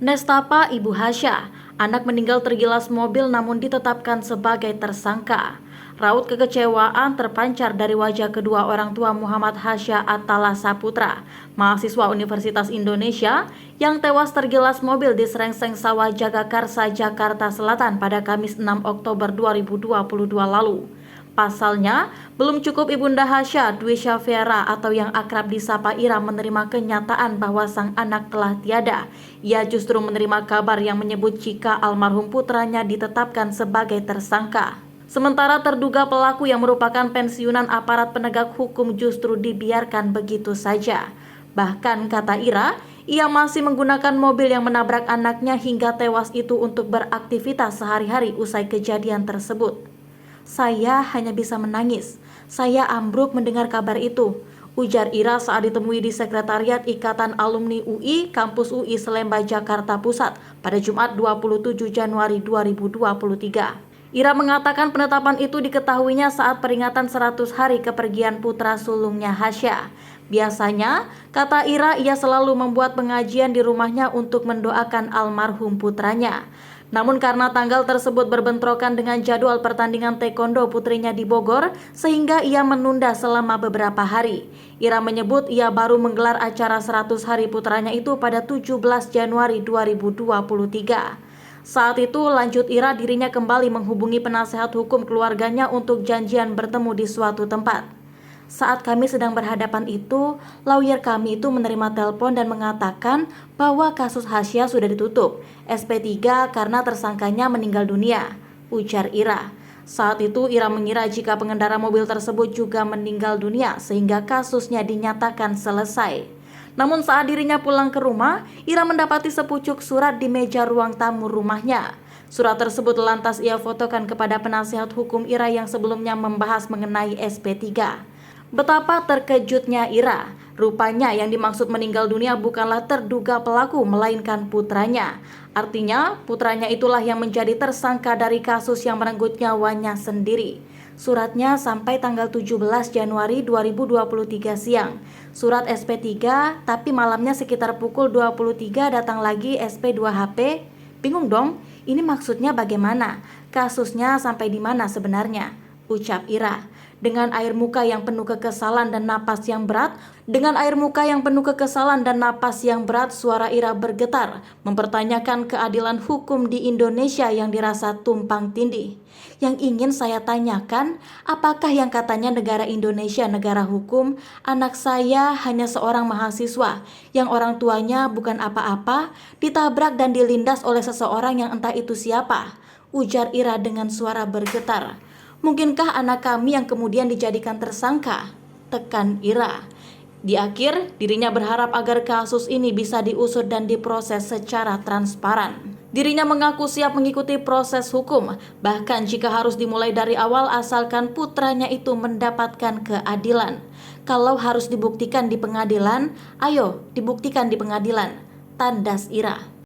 Nestapa Ibu Hasya, anak meninggal tergilas mobil namun ditetapkan sebagai tersangka. Raut kekecewaan terpancar dari wajah kedua orang tua Muhammad Hasya Attallah Saputra, mahasiswa Universitas Indonesia yang tewas tergilas mobil di Serengseng Sawah Jagakarsa, Jakarta Selatan pada Kamis 6 Oktober 2022 lalu. Pasalnya, belum cukup Ibunda Hasya, Dwi Syafera atau yang akrab disapa Ira menerima kenyataan bahwa sang anak telah tiada. Ia justru menerima kabar yang menyebut jika almarhum putranya ditetapkan sebagai tersangka. Sementara terduga pelaku yang merupakan pensiunan aparat penegak hukum justru dibiarkan begitu saja. Bahkan kata Ira, ia masih menggunakan mobil yang menabrak anaknya hingga tewas itu untuk beraktivitas sehari-hari usai kejadian tersebut. Saya hanya bisa menangis. Saya ambruk mendengar kabar itu, ujar Ira saat ditemui di Sekretariat Ikatan Alumni UI Kampus UI Selemba, Jakarta Pusat pada Jumat 27 Januari 2023. Ira mengatakan penetapan itu diketahuinya saat peringatan 100 hari kepergian putra sulungnya Hasya. Biasanya, kata Ira, ia selalu membuat pengajian di rumahnya untuk mendoakan almarhum putranya. Namun karena tanggal tersebut berbentrokan dengan jadwal pertandingan taekwondo putrinya di Bogor, sehingga ia menunda selama beberapa hari. Ira menyebut ia baru menggelar acara 100 hari putranya itu pada 17 Januari 2023. Saat itu, lanjut Ira, dirinya kembali menghubungi penasehat hukum keluarganya untuk janjian bertemu di suatu tempat. Saat kami sedang berhadapan itu, lawyer kami itu menerima telepon dan mengatakan bahwa kasus Hasya sudah ditutup, SP3 karena tersangkanya meninggal dunia, ujar Ira. Saat itu Ira mengira jika pengendara mobil tersebut juga meninggal dunia sehingga kasusnya dinyatakan selesai. Namun saat dirinya pulang ke rumah, Ira mendapati sepucuk surat di meja ruang tamu rumahnya. Surat tersebut lantas ia fotokan kepada penasehat hukum Ira yang sebelumnya membahas mengenai SP3. Betapa terkejutnya Ira. Rupanya yang dimaksud meninggal dunia bukanlah terduga pelaku, melainkan putranya. Artinya, putranya itulah yang menjadi tersangka dari kasus yang merenggut nyawanya sendiri. Suratnya sampai tanggal 17 Januari 2023 siang. Surat SP3, tapi malamnya sekitar pukul 23 datang lagi SP2HP. Bingung dong, ini maksudnya bagaimana? Kasusnya sampai di mana sebenarnya? Ucap Ira. Dengan air muka yang penuh kekesalan dan napas yang berat, suara Ira bergetar, mempertanyakan keadilan hukum di Indonesia yang dirasa tumpang tindih. Yang ingin saya tanyakan, apakah yang katanya negara Indonesia negara hukum, anak saya hanya seorang mahasiswa yang orang tuanya bukan apa-apa, ditabrak dan dilindas oleh seseorang yang entah itu siapa, ujar Ira dengan suara bergetar. Mungkinkah anak kami yang kemudian dijadikan tersangka? Tekan Ira. Di akhir, dirinya berharap agar kasus ini bisa diusut dan diproses secara transparan. Dirinya mengaku siap mengikuti proses hukum, bahkan jika harus dimulai dari awal asalkan putranya itu mendapatkan keadilan. Kalau harus dibuktikan di pengadilan, ayo dibuktikan di pengadilan, tandas Ira.